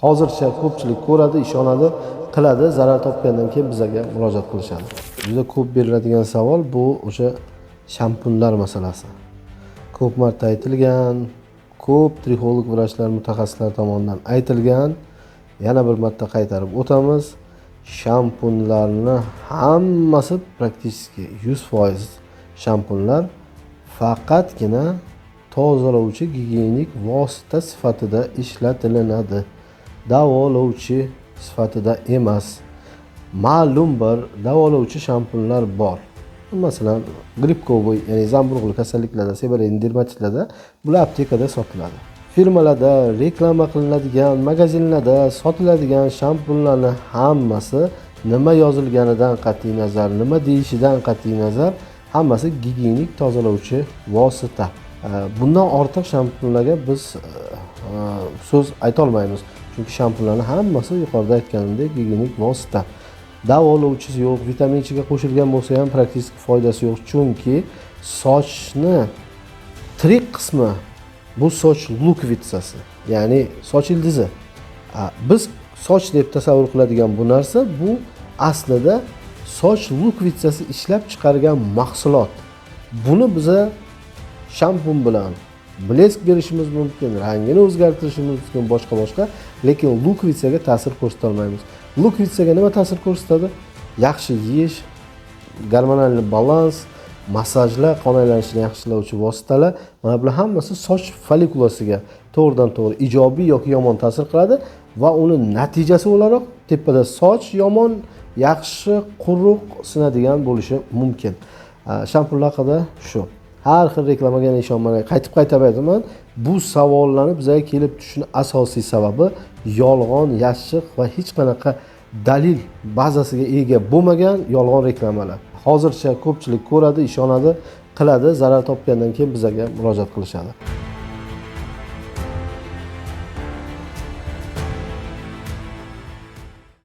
Hozircha ko'pchilik ko'radi, ishonadi, qiladi, zarar topgandan keyin bizga murojaat qilishadi. Juda ko'p beriladigan savol bu o'sha shampunlar masalasi. Ko'p marta aytilgan, ko'p trixolog vrachlar, mutaxassislar tomonidan aytilgan, yana bir marta qaytarib o'tamiz. Shampunlarni hammasi praktически 100% shampunlar faqatgina tozalovchi gigiyenik vosita sifatida ishlatilinadi. Davolovchi sifatida emas. Ma'lum bir davolovchi shampunlar bor. Masalan, gripkovoy, ya'ni zamburug'li kasalliklarda, seborrheic dermatitlarda bular aptekada sotiladi. Firmalarda reklama qilinadigan, magazinlarda sotiladigan shampunlarni hammasi nima yozilganidan qat'iy nazar, nima deyishidan qat'iy nazar, hammasi gigiyenik tozalovchi vosita. Bundan ortiq shampunlarga biz so'z ayta olmaymiz. Chunki shampunlarning hammasi yuqorida aytganimdek gigiyenik vosita. Davolovchisi yo'q, vitamin Ch'ga qo'shilgan bo'lsa ham praktik foydasi yo'q. Chunki sochni tirik qismi bu soch lukvitsasi, ya'ni soch ildizi. Biz soch deb tasavvur qiladigan bu narsa bu aslida soch lukvitsasi ishlab chiqargan mahsulot. Buni biza shampun bilan blesk berishimiz mumkin, rangini o'zgartirishimiz mumkin, boshqa, lekin lukvitsaga ta'sir ko'rsata olmaymiz. Lukvitsaga nima ta'sir ko'rsatadi? Yaxshi yeyish, gormonal balans, massajlar, qon aylanishini yaxshilovchi vositalar, mana bular hammasi soch follikulasiga to'g'ridan-to'g'ri ijobiy yoki yomon ta'sir qiladi va uni natijasi o'laroq tepada soch yomon, yaxshi, quruq sinadigan bo'lishi mumkin. Shampunlar haqida shu. Har xil reklamaga ishonmang. Qaytib aytaman, bu savollarni bizga kelib tushishning asosiy sababi yolg'on, yashiq va hech qanaqa dalil bazasiga ega bo'lmagan yolg'on reklamalar. Hozircha ko'pchilik ko'radi, ishonadi, qiladi, zarar topgandan keyin bizga murojaat qilishadi.